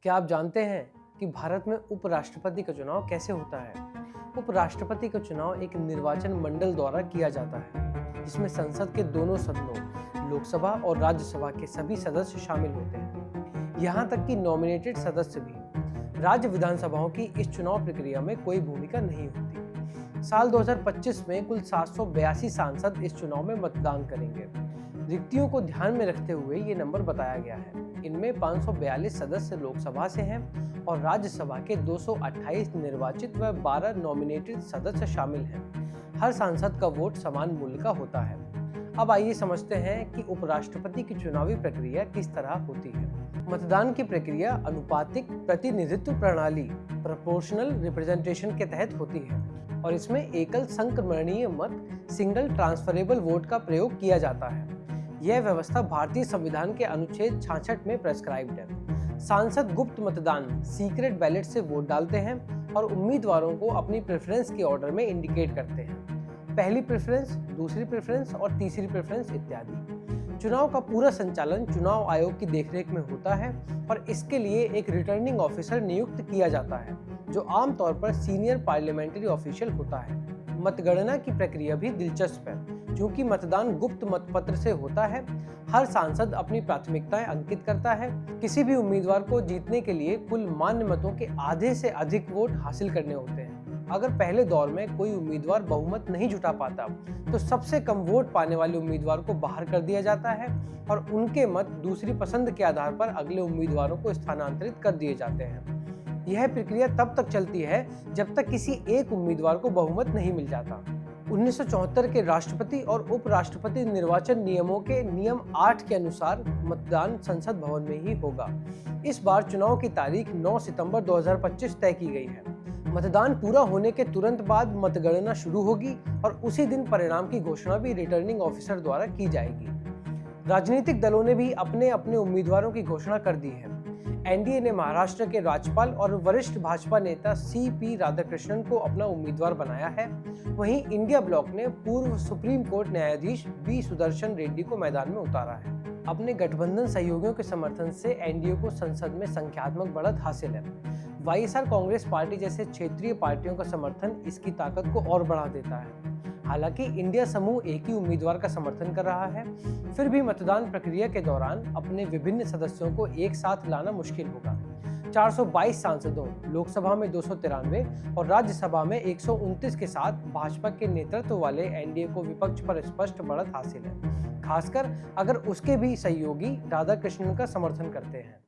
क्या आप जानते हैं कि भारत में उपराष्ट्रपति का चुनाव कैसे होता है? उपराष्ट्रपति का चुनाव एक निर्वाचन मंडल द्वारा किया जाता है, जिसमें संसद के दोनों सदनों, लोकसभा और राज्यसभा के सभी सदस्य शामिल होते हैं। यहाँ तक कि नॉमिनेटेड सदस्य भी। राज्य विधानसभाओं की इस चुनाव प्रक्रिया में कोई भूमिका नहीं होती। साल 2025 में कुल 782 सांसद इस चुनाव में मतदान करेंगे। रिक्तियों को ध्यान में रखते हुए ये नंबर बताया गया है। इनमें 542 सदस्य लोकसभा से हैं और राज्यसभा के 228 निर्वाचित व 12 नॉमिनेटेड सदस्य शामिल हैं। हर सांसद का वोट समान मूल्य का होता है। अब आइए समझते हैं कि उपराष्ट्रपति की चुनावी प्रक्रिया किस तरह होती है। मतदान की प्रक्रिया अनुपातिक प्रतिनिधित्व प्रणाली प्रोपोर्शनल रिप्रेजेंटेशन के तहत होती है और इसमें एकल संक्रमणीय मत सिंगल ट्रांसफरेबल वोट का प्रयोग किया जाता है। यह व्यवस्था भारतीय संविधान के अनुच्छेद 66 में प्रेस्क्राइब्ड है। सांसद गुप्त मतदान सीक्रेट बैलेट से वोट डालते हैं और उम्मीदवारों को अपनी प्रेफरेंस के ऑर्डर में इंडिकेट करते हैं, पहली प्रेफरेंस, दूसरी प्रेफरेंस और तीसरी प्रेफरेंस इत्यादि। चुनाव का पूरा संचालन चुनाव आयोग की देखरेख में होता है और इसके लिए एक रिटर्निंग ऑफिसर नियुक्त किया जाता है, जो आमतौर पर सीनियर पार्लियामेंट्री ऑफिशियल होता है। मतगणना की प्रक्रिया भी दिलचस्प है, क्योंकि मतदान गुप्त मतपत्र से होता है। हर सांसद अपनी प्राथमिकताएं अंकित करता है। किसी भी उम्मीदवार को जीतने के लिए कुल मान्य मतों के आधे से अधिक वोट हासिल करने होते हैं। अगर पहले दौर में कोई उम्मीदवार बहुमत नहीं जुटा पाता, तो सबसे कम वोट पाने वाले उम्मीदवार को बाहर कर दिया जाता है और उनके मत दूसरी पसंद के आधार पर अगले उम्मीदवारों को स्थानांतरित कर दिए जाते हैं। यह प्रक्रिया तब तक चलती है जब तक किसी एक उम्मीदवार को बहुमत नहीं मिल जाता। 1974 के राष्ट्रपति और उपराष्ट्रपति निर्वाचन नियमों के नियम 8 के अनुसार मतदान संसद भवन में ही होगा। इस बार चुनाव की तारीख 9 सितंबर 2025 तय की गई है। मतदान पूरा होने के तुरंत बाद मतगणना शुरू होगी और उसी दिन परिणाम की घोषणा भी रिटर्निंग ऑफिसर द्वारा की जाएगी। राजनीतिक दलों ने भी अपने अपने उम्मीदवारों की घोषणा कर दी है। एनडीए ने महाराष्ट्र के राज्यपाल और वरिष्ठ भाजपा नेता सीपी राधाकृष्णन को अपना उम्मीदवार बनाया है। वहीं इंडिया ब्लॉक ने पूर्व सुप्रीम कोर्ट न्यायाधीश बी सुदर्शन रेड्डी को मैदान में उतारा है। अपने गठबंधन सहयोगियों के समर्थन से एनडीए को संसद में संख्यात्मक बढ़त हासिल है। वाईएसआर कांग्रेस पार्टी जैसे क्षेत्रीय पार्टियों का समर्थन इसकी ताकत को और बढ़ा देता है। हालांकि इंडिया समूह एक ही उम्मीदवार का समर्थन कर रहा है, फिर भी मतदान प्रक्रिया के दौरान अपने विभिन्न सदस्यों को एक साथ लाना मुश्किल होगा। 422 सांसदों, लोकसभा में 293 और राज्यसभा में 129 के साथ भाजपा के नेतृत्व वाले एनडीए को विपक्ष पर स्पष्ट बढ़त हासिल है, खासकर अगर उसके भी सहयोगी राधाकृष्णन का समर्थन करते हैं।